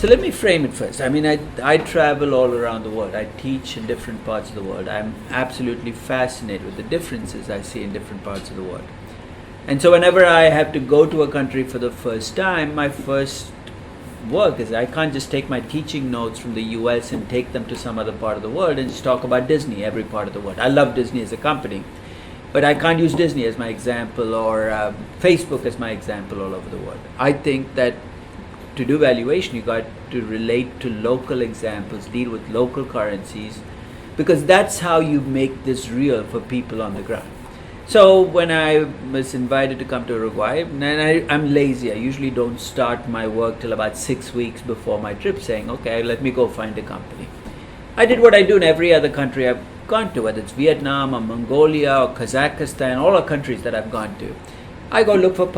So let me frame it first. I mean, I travel all around the world. I teach in different parts of the world. I'm absolutely fascinated with the differences I see in different parts of the world. And so whenever I have to go to a country for the first time, my first work is I can't just take my teaching notes from the US and take them to some other part of the world and just talk about Disney every part of the world. I love Disney as a company, but I can't use Disney as my example or Facebook as my example all over the world. I think that to do valuation, you got to relate to local examples, deal with local currencies, because that's how you make this real for people on the ground. So when I was invited to come to Uruguay, and I'm lazy, I usually don't start my work till about 6 weeks before my trip saying, okay, let me go find a company. I did what I do in every other country I've gone to, whether it's Vietnam or Mongolia or Kazakhstan, all the countries that I've gone to. I go look for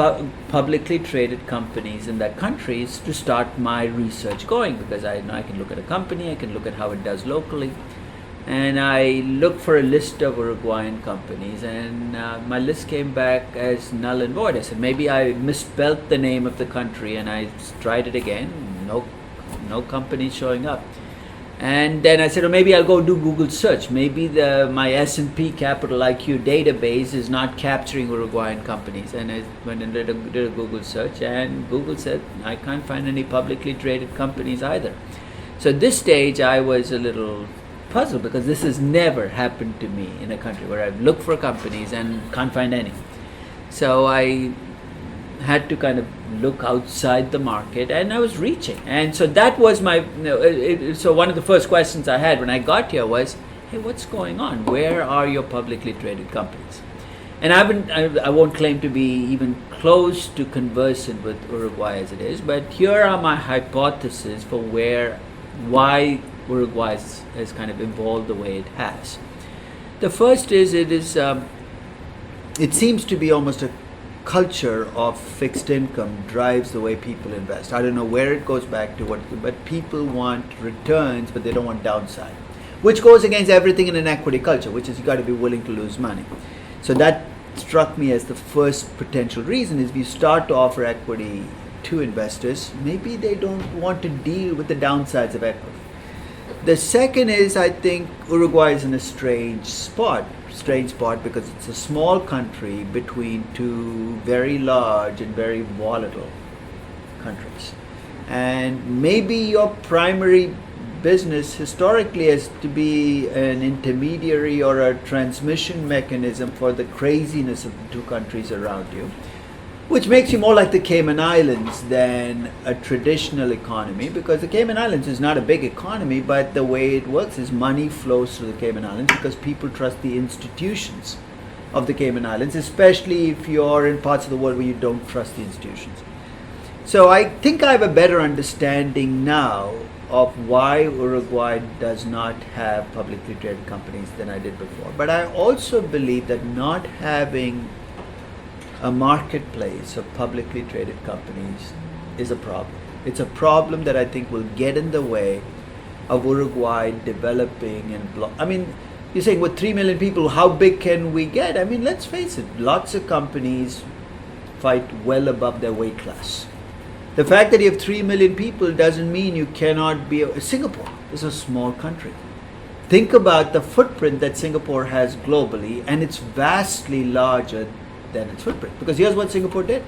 publicly traded companies in that countries to start my research going, because I know I can look at a company, I can look at how it does locally. And I looked for a list of Uruguayan companies, and my list came back as null and void. I said, maybe I misspelled the name of the country, and I tried it again. No company showing up. And then I said, oh, maybe I'll go do Google search. Maybe my S&P Capital IQ database is not capturing Uruguayan companies. And I went and did a Google search, and Google said, I can't find any publicly traded companies either. So at this stage, I was a little puzzled, because this has never happened to me in a country where I've looked for companies and can't find any. So I had to kind of look outside the market, and I was reaching. And so that was my, so one of the first questions I had when I got here was, hey, what's going on? Where are your publicly traded companies? And I won't claim to be even close to conversant with Uruguay as it is, but here are my hypotheses for why Uruguay has kind of evolved the way it has. The first is it seems to be almost a culture of fixed income drives the way people invest. I don't know where it goes back to, but people want returns, but they don't want downside, which goes against everything in an equity culture, which is you got to be willing to lose money. So that struck me as the first potential reason is if you start to offer equity to investors, maybe they don't want to deal with the downsides of equity. The second is, I think Uruguay is in a strange spot because it's a small country between two very large and very volatile countries. And maybe your primary business historically is to be an intermediary or a transmission mechanism for the craziness of the two countries around you, which makes you more like the Cayman Islands than a traditional economy, because the Cayman Islands is not a big economy, but the way it works is money flows through the Cayman Islands because people trust the institutions of the Cayman Islands, especially if you're in parts of the world where you don't trust the institutions. So I think I have a better understanding now of why Uruguay does not have publicly traded companies than I did before. But I also believe that not having a marketplace of publicly traded companies is a problem. It's a problem that I think will get in the way of Uruguay developing I mean, you're saying with 3 million people, how big can we get? I mean, let's face it, lots of companies fight well above their weight class. The fact that you have 3 million people doesn't mean you cannot be Singapore is a small country. Think about the footprint that Singapore has globally, and it's vastly larger than its footprint. Because here's what Singapore did.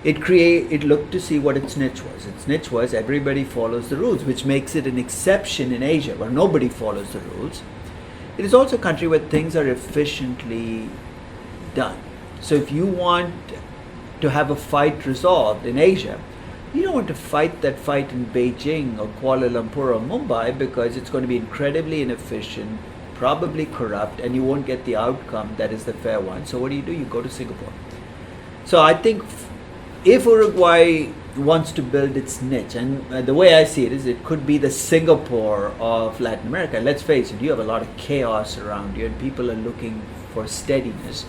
It looked to see what its niche was. Its niche was everybody follows the rules, which makes it an exception in Asia where nobody follows the rules. It is also a country where things are efficiently done. So if you want to have a fight resolved in Asia, you don't want to fight that fight in Beijing or Kuala Lumpur or Mumbai, because it's going to be incredibly inefficient, probably corrupt, and you won't get the outcome that is the fair one. So what do? You go to Singapore. So I think if Uruguay wants to build its niche, and the way I see it is it could be the Singapore of Latin America. Let's face it, you have a lot of chaos around you and people are looking for steadiness.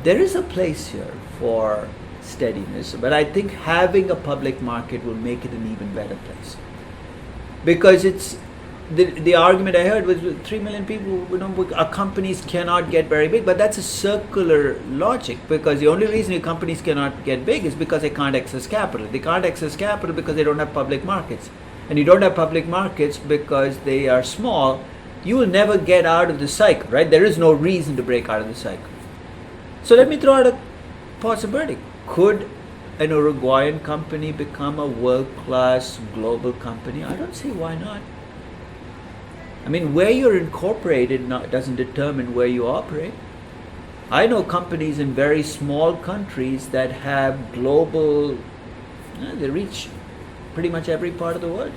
There is a place here for steadiness, but I think having a public market will make it an even better place, because the argument I heard was with 3 million people, our companies cannot get very big, but that's a circular logic, because the only reason your companies cannot get big is because they can't access capital. They can't access capital because they don't have public markets. And you don't have public markets because they are small. You will never get out of the cycle, right? There is no reason to break out of the cycle. So let me throw out a possibility. Could an Uruguayan company become a world-class global company? I don't see why not. I mean, where you're incorporated doesn't determine where you operate. I know companies in very small countries that have global, they reach pretty much every part of the world.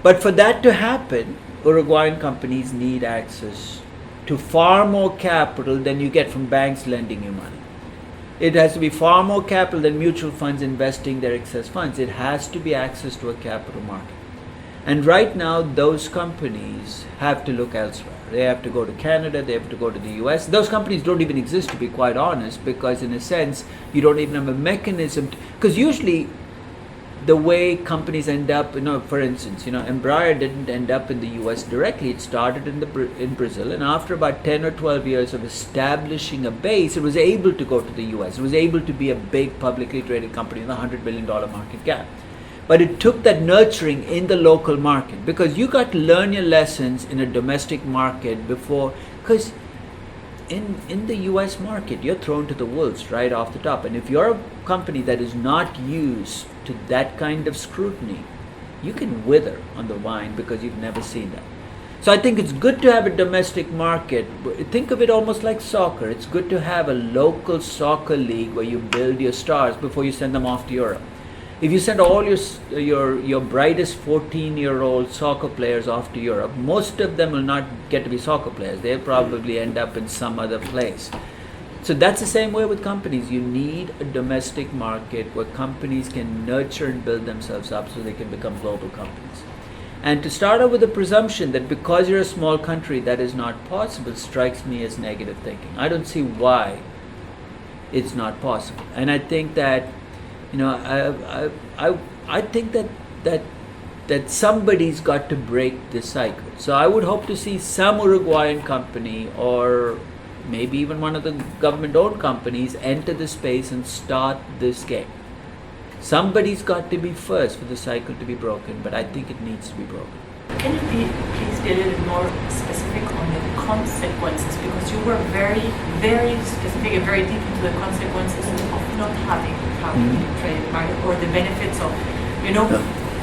But for that to happen, Uruguayan companies need access to far more capital than you get from banks lending you money. It has to be far more capital than mutual funds investing their excess funds. It has to be access to a capital market. And right now, those companies have to look elsewhere. They have to go to Canada, they have to go to the US. Those companies don't even exist, to be quite honest, because in a sense, you don't even have a mechanism. Because usually, the way companies end up, for instance, Embraer didn't end up in the US directly. It started in Brazil, and after about 10 or 12 years of establishing a base, it was able to go to the US. It was able to be a big publicly traded company with a $100 billion market cap. But it took that nurturing in the local market, because you got to learn your lessons in a domestic market before, because in the US market, you're thrown to the wolves right off the top. And if you're a company that is not used to that kind of scrutiny, you can wither on the vine because you've never seen that. So I think it's good to have a domestic market. Think of it almost like soccer. It's good to have a local soccer league where you build your stars before you send them off to Europe. If you send all your brightest 14-year-old soccer players off to Europe, most of them will not get to be soccer players. They'll probably end up in some other place. So that's the same way with companies. You need a domestic market where companies can nurture and build themselves up so they can become global companies. And to start out with the presumption that because you're a small country that is not possible strikes me as negative thinking. I don't see why it's not possible. And I think that I think that somebody's got to break this cycle. So I would hope to see some Uruguayan company, or maybe even one of the government-owned companies, enter the space and start this game. Somebody's got to be first for the cycle to be broken, but I think it needs to be broken. Can you please be a little bit more specific on the consequences? Because you were very, very specific and very deep into the consequences of not having a traded market, or the benefits of,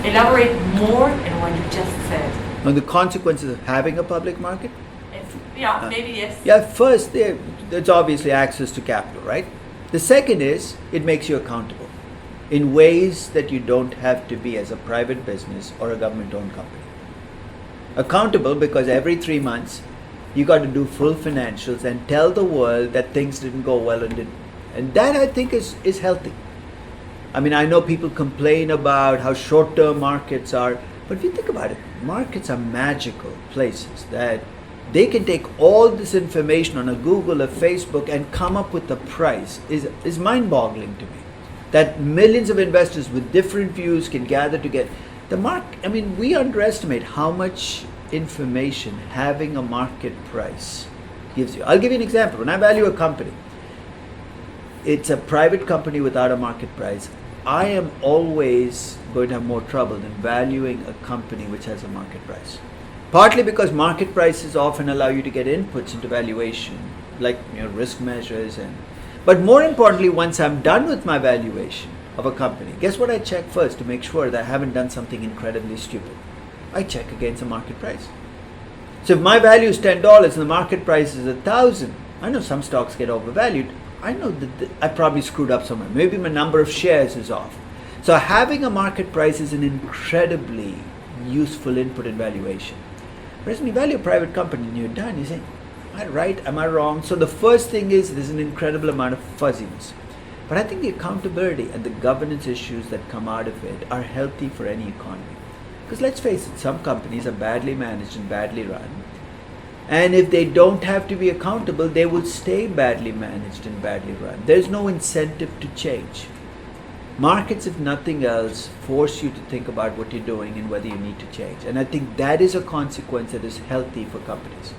elaborate more on what you just said. On the consequences of having a public market? Maybe yes. Yeah, first, there's obviously access to capital, right? The second is, it makes you accountable in ways that you don't have to be as a private business or a government-owned company. Accountable because every 3 months you got to do full financials and tell the world that things didn't go well and that I think is healthy. I mean, I know people complain about how short-term markets are, but if you think about it, markets are magical places that they can take all this information on a Google or Facebook and come up with a price is mind-boggling to me. That millions of investors with different views can gather together. We underestimate how much information having a market price gives you. I'll give you an example. When I value a company, it's a private company without a market price. I am always going to have more trouble than valuing a company which has a market price. Partly because market prices often allow you to get inputs into valuation, like risk measures, but more importantly, once I'm done with my valuation of a company, guess what I check first to make sure that I haven't done something incredibly stupid? I check against the market price. So if my value is $10 and the market price is $1,000, I know some stocks get overvalued. I know that I probably screwed up somewhere. Maybe my number of shares is off. So having a market price is an incredibly useful input in valuation. Whereas when you value a private company and you're done, you say, am I right? Am I wrong? So the first thing is there's an incredible amount of fuzziness. But I think the accountability and the governance issues that come out of it are healthy for any economy. Because let's face it, some companies are badly managed and badly run. And if they don't have to be accountable, they will stay badly managed and badly run. There's no incentive to change. Markets, if nothing else, force you to think about what you're doing and whether you need to change. And I think that is a consequence that is healthy for companies.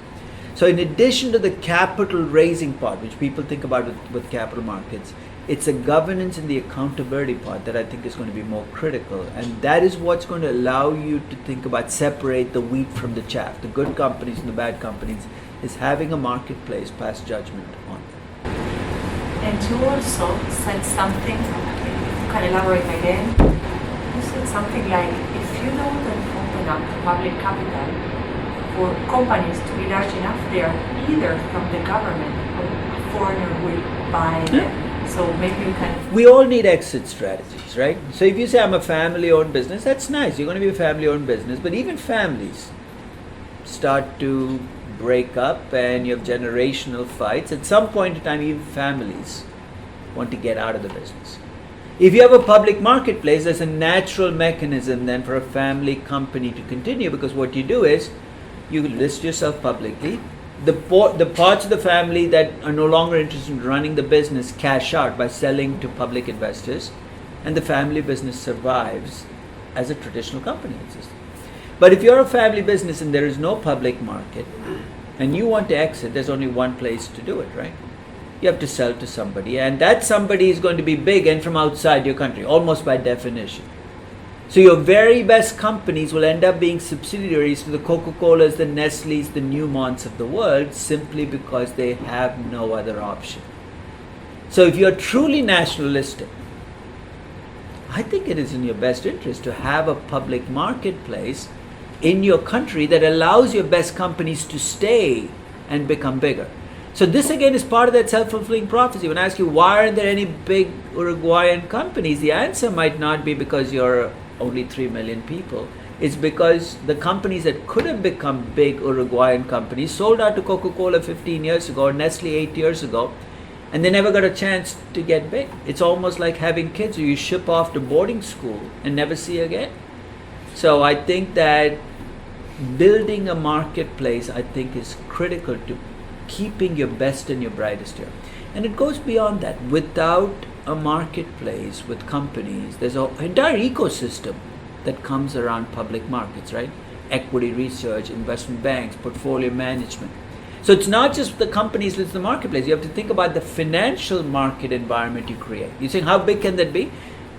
So in addition to the capital raising part, which people think about with capital markets, it's a governance and the accountability part that I think is going to be more critical. And that is what's going to allow you to think about separate the wheat from the chaff. The good companies and the bad companies is having a marketplace pass judgment on them. And you also said something, if you can elaborate again, you said something like, if you don't open up public capital for companies to be large enough, they are either from the government or a foreigner will buy them. So maybe you can... We all need exit strategies, right? So if you say I'm a family-owned business, that's nice. You're going to be a family-owned business, but even families start to break up and you have generational fights. At some point in time, even families want to get out of the business. If you have a public marketplace, there's a natural mechanism then for a family company to continue, because what you do is you list yourself publicly. The parts of the family that are no longer interested in running the business cash out by selling to public investors, and the family business survives as a traditional company exists. But if you're a family business and there is no public market and you want to exit, there's only one place to do it, right? You have to sell to somebody, and that somebody is going to be big and from outside your country, almost by definition. So your very best companies will end up being subsidiaries to the Coca-Colas, the Nestle's, the Newmonts of the world, simply because they have no other option. So if you're truly nationalistic, I think it is in your best interest to have a public marketplace in your country that allows your best companies to stay and become bigger. So this again is part of that self-fulfilling prophecy. When I ask you, why aren't there any big Uruguayan companies? The answer might not be because you're only 3 million people. It's because the companies that could have become big Uruguayan companies sold out to Coca-Cola 15 years ago or Nestle 8 years ago, and they never got a chance to get big. It's almost like having kids who you ship off to boarding school and never see again. So I think that building a marketplace, I think, is critical to keeping your best and your brightest here. And it goes beyond that. Without a marketplace with companies, there's an entire ecosystem that comes around public markets, right? Equity research, investment banks, portfolio management. So it's not just the companies, it's the marketplace. You have to think about the financial market environment you create. You're saying, how big can that be?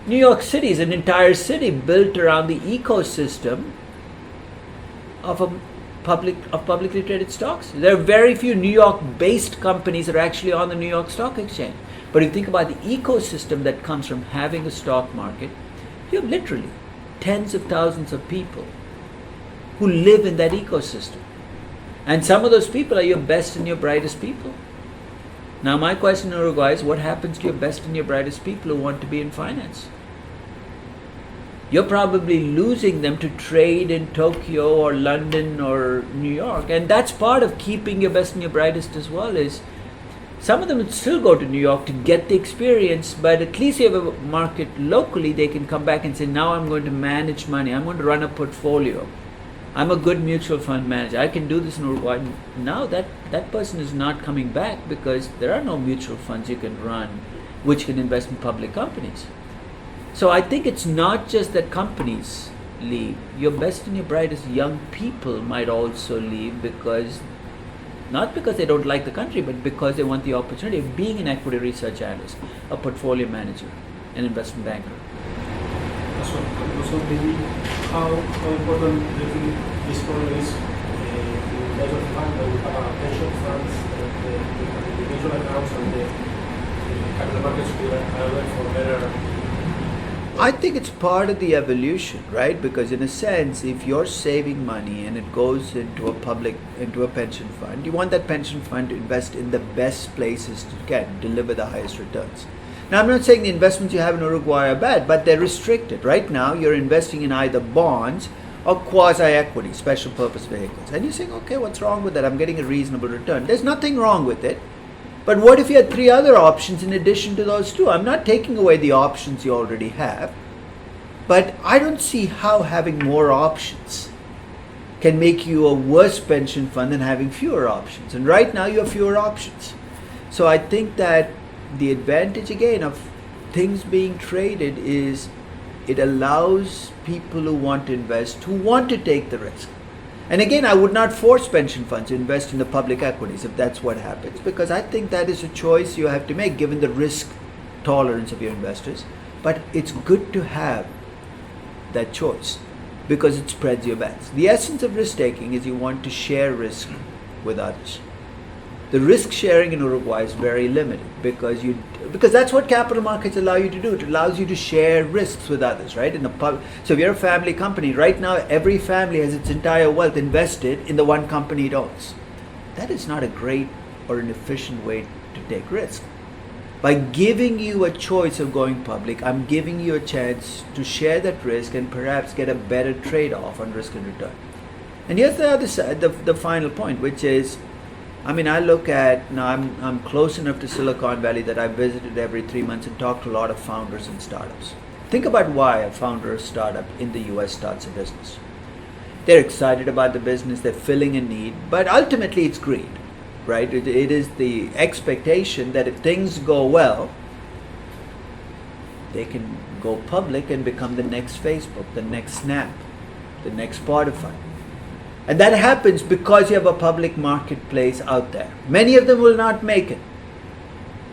New York City is an entire city built around the ecosystem of publicly traded stocks. There are very few New York-based companies that are actually on the New York Stock Exchange. But if you think about the ecosystem that comes from having a stock market, you have literally tens of thousands of people who live in that ecosystem. And some of those people are your best and your brightest people. Now my question in Uruguay is, what happens to your best and your brightest people who want to be in finance? You're probably losing them to trade in Tokyo or London or New York. And that's part of keeping your best and your brightest as well, is some of them would still go to New York to get the experience, but at least you have a market locally. They can come back and say, now I'm going to manage money. I'm going to run a portfolio. I'm a good mutual fund manager. I can do this in Uruguay. Now that person is not coming back because there are no mutual funds you can run which can invest in public companies. So I think it's not just that companies leave. Your best and your brightest young people might also leave because, not because they don't like the country, but because they want the opportunity of being an equity research analyst, a portfolio manager, an investment banker. So maybe how important do you think this problem is to investment fund that we have pension funds, the individual accounts and the capital markets are for better? I think it's part of the evolution, right? Because in a sense, if you're saving money and it goes into a pension fund, you want that pension fund to invest in the best places to deliver the highest returns. Now, I'm not saying the investments you have in Uruguay are bad, but they're restricted. Right now, you're investing in either bonds or quasi-equity, special purpose vehicles. And you're saying, okay, what's wrong with that? I'm getting a reasonable return. There's nothing wrong with it. But what if you had 3 other options in addition to those 2? I'm not taking away the options you already have, but I don't see how having more options can make you a worse pension fund than having fewer options. And right now you have fewer options. So I think that the advantage again of things being traded is it allows people who want to invest, who want to take the risk. And again, I would not force pension funds to invest in the public equities if that's what happens, because I think that is a choice you have to make given the risk tolerance of your investors. But it's good to have that choice because it spreads your bets. The essence of risk taking is you want to share risk with others. The risk sharing in Uruguay is very limited because that's what capital markets allow you to do. It allows you to share risks with others, right? So if you're a family company, right now every family has its entire wealth invested in the one company it owns. That is not a great or an efficient way to take risk. By giving you a choice of going public, I'm giving you a chance to share that risk and perhaps get a better trade-off on risk and return. And here's the other side, the final point, which is, I look at, now I'm close enough to Silicon Valley that I visited every 3 months and talked to a lot of founders and startups. Think about why a founder or startup in the US starts a business. They're excited about the business, they're filling a need, but ultimately it's greed, right? It is the expectation that if things go well, they can go public and become the next Facebook, the next Snap, the next Spotify. And that happens because you have a public marketplace out there. Many of them will not make it,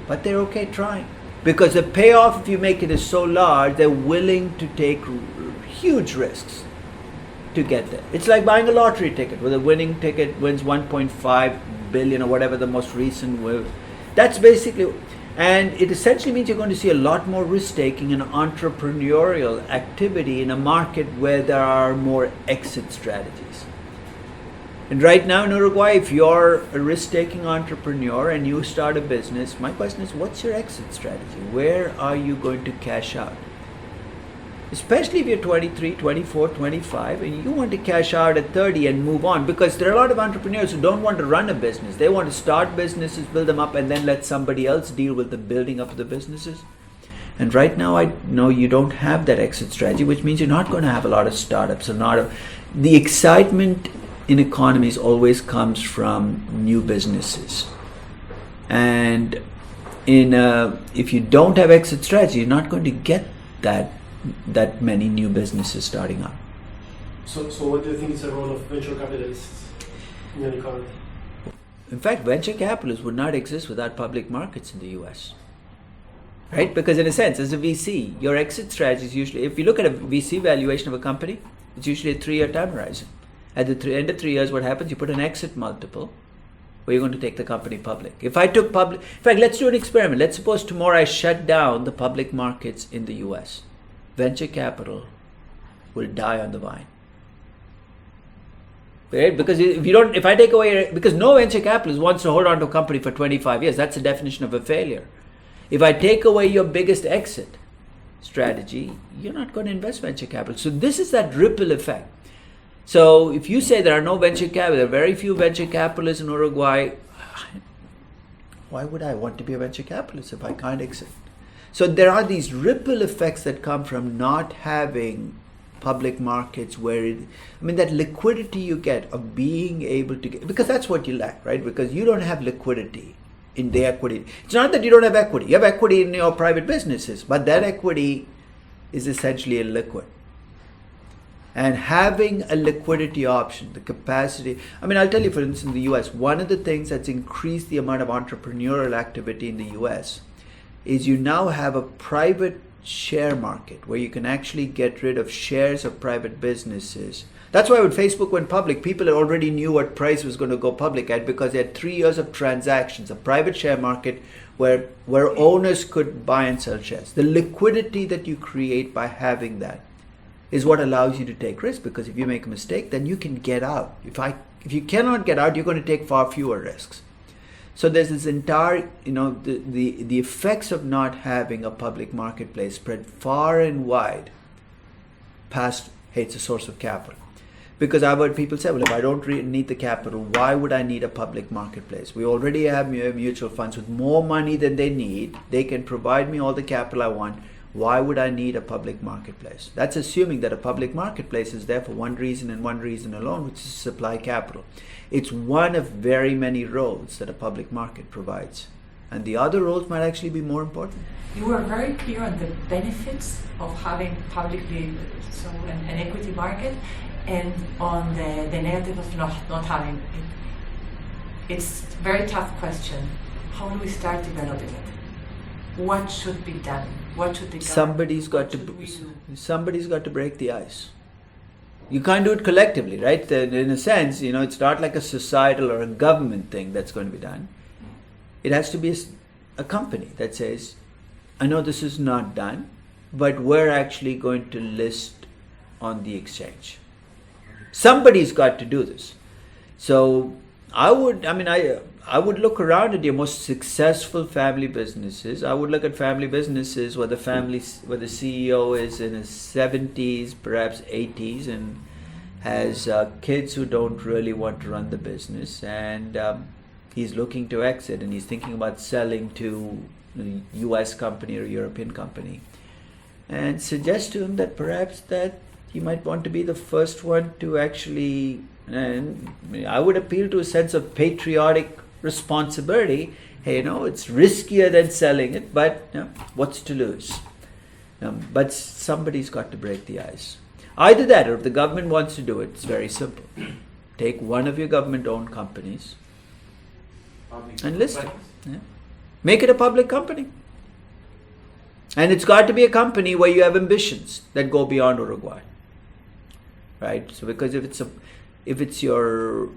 but they're okay trying. Because the payoff, if you make it, is so large, they're willing to take huge risks to get there. It's like buying a lottery ticket, where the winning ticket wins 1.5 billion or whatever the most recent will. That's basically, and it essentially means you're going to see a lot more risk-taking and entrepreneurial activity in a market where there are more exit strategies. And right now in Uruguay, if you're a risk-taking entrepreneur and you start a business, my question is, what's your exit strategy? Where are you going to cash out? Especially if you're 23, 24, 25, and you want to cash out at 30 and move on, because there are a lot of entrepreneurs who don't want to run a business. They want to start businesses, build them up, and then let somebody else deal with the building up of the businesses. And right now, I know you don't have that exit strategy, which means you're not going to have a lot of startups. The excitement in economies always comes from new businesses. And if you don't have exit strategy, you're not going to get that many new businesses starting up. So what do you think is the role of venture capitalists in an economy? In fact, venture capitalists would not exist without public markets in the US. Right? Because in a sense, as a VC, your exit strategy is usually, if you look at a VC valuation of a company, it's usually a 3-year time horizon. At the end of 3 years, what happens? You put an exit multiple where you're going to take the company public. In fact, let's do an experiment. Let's suppose tomorrow I shut down the public markets in the US. Venture capital will die on the vine. Right? Because if I take away, because no venture capitalist wants to hold on to a company for 25 years. That's the definition of a failure. If I take away your biggest exit strategy, you're not going to invest venture capital. So this is that ripple effect. So if you say there are no venture capital, there are very few venture capitalists in Uruguay, why would I want to be a venture capitalist if I can't exit? So there are these ripple effects that come from not having public markets where that liquidity you get of being able to get, because that's what you lack, right? Because you don't have liquidity in the equity. It's not that you don't have equity. You have equity in your private businesses, but that equity is essentially illiquid. And having a liquidity option, the capacity, I'll tell you, for instance, in the US, one of the things that's increased the amount of entrepreneurial activity in the US is you now have a private share market where you can actually get rid of shares of private businesses. That's why when Facebook went public, people already knew what price was going to go public at, because they had 3 years of transactions, a private share market where owners could buy and sell shares. The liquidity that you create by having that is what allows you to take risks, because if you make a mistake, then you can get out. If you cannot get out, you're going to take far fewer risks. So there's this entire, the effects of not having a public marketplace spread far and wide past, hey, it's a source of capital. Because I've heard people say, well, if I don't need the capital, why would I need a public marketplace? We already have mutual funds with more money than they need. They can provide me all the capital I want. Why would I need a public marketplace? That's assuming that a public marketplace is there for one reason and one reason alone, which is to supply capital. It's one of very many roles that a public market provides. and the other roles might actually be more important. You were very clear on the benefits of having publicly an equity market, and on the negative of not having it. It's a very tough question. How do we start developing it? What should be done? What should the Somebody's got to break the ice. You can't do it collectively, right? In a sense, it's not like a societal or a government thing that's going to be done. It has to be a company that says, I know this is not done, but we're actually going to list on the exchange. Somebody's got to do this. So I would look around at your most successful family businesses. I would look at family businesses where the CEO is in his 70s, perhaps 80s, and has kids who don't really want to run the business, and he's looking to exit, and he's thinking about selling to a US company or a European company, and suggest to him that perhaps that you might want to be the first one to actually, and I would appeal to a sense of patriotic responsibility. Hey, it's riskier than selling it, but what's to lose? But somebody's got to break the ice. Either that, or if the government wants to do it, it's very simple. Take one of your government-owned companies and list it. Yeah. Make it a public company. And it's got to be a company where you have ambitions that go beyond Uruguay. Right? So because if it's your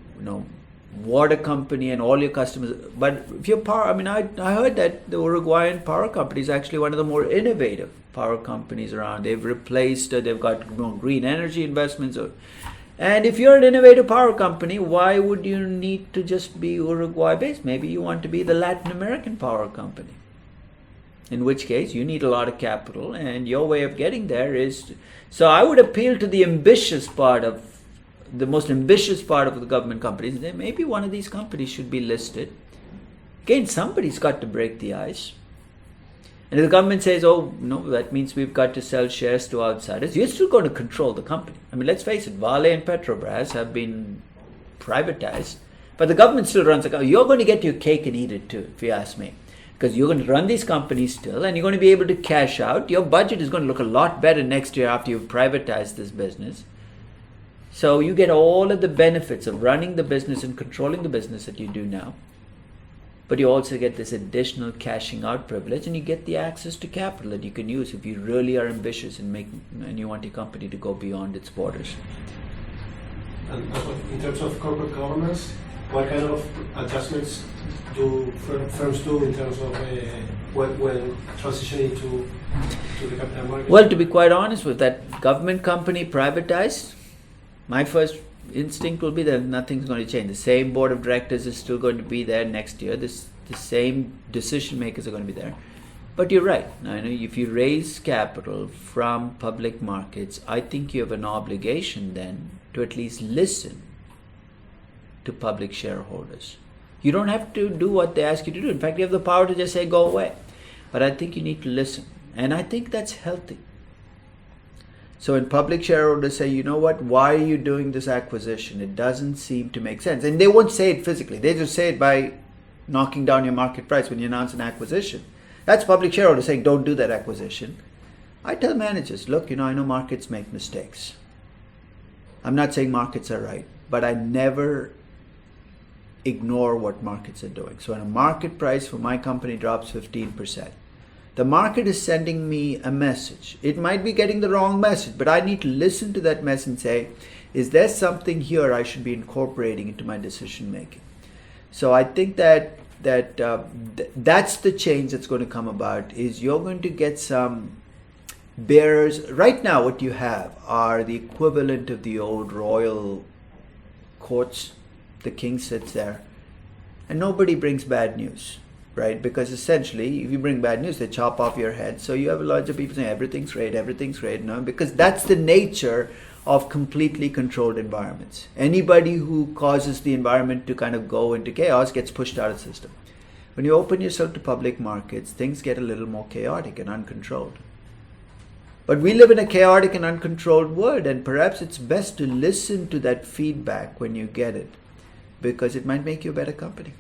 water company and all your customers, but if your power, I heard that the Uruguayan power company is actually one of the more innovative power companies around. They've replaced, they've got green energy investments. And if you're an innovative power company, why would you need to just be Uruguay based? Maybe you want to be the Latin American power company. In which case, you need a lot of capital, and your way of getting there is... So I would appeal to the most ambitious part of the government companies. Then maybe one of these companies should be listed. Again, somebody's got to break the ice. And if the government says, oh, no, that means we've got to sell shares to outsiders, you're still going to control the company. Let's face it, Vale and Petrobras have been privatized, but the government still runs the company. You're going to get your cake and eat it too, if you ask me. Because you're going to run these companies still, and you're going to be able to cash out. Your budget is going to look a lot better next year after you've privatized this business. So you get all of the benefits of running the business and controlling the business that you do now. But you also get this additional cashing out privilege, and you get the access to capital that you can use if you really are ambitious and you want your company to go beyond its borders. And in terms of corporate governance, what kind of adjustments do firms do in terms of when transitioning to the capital market? Well, to be quite honest with that government company privatized, my first instinct will be that nothing's going to change. The same board of directors is still going to be there next year. The same decision makers are going to be there. But you're right. I know if you raise capital from public markets, I think you have an obligation then to at least listen to public shareholders. You don't have to do what they ask you to do. In fact, you have the power to just say, go away. But I think you need to listen. And I think that's healthy. So when public shareholders say, you know what, why are you doing this acquisition? It doesn't seem to make sense. And they won't say it physically. They just say it by knocking down your market price when you announce an acquisition. That's public shareholders saying, don't do that acquisition. I tell managers, look, I know markets make mistakes. I'm not saying markets are right, but I never ignore what markets are doing. So when a market price for my company drops 15%, the market is sending me a message. It might be getting the wrong message, but I need to listen to that message and say, is there something here I should be incorporating into my decision making? So I think that's the change that's going to come about, is you're going to get some bearers. Right now what you have are the equivalent of the old royal courts. The king sits there and nobody brings bad news. Right? Because essentially, if you bring bad news, they chop off your head. So you have a lot of people saying, everything's great, no? Because that's the nature of completely controlled environments. Anybody who causes the environment to kind of go into chaos gets pushed out of the system. When you open yourself to public markets, things get a little more chaotic and uncontrolled. But we live in a chaotic and uncontrolled world, and perhaps it's best to listen to that feedback when you get it, because it might make you a better company.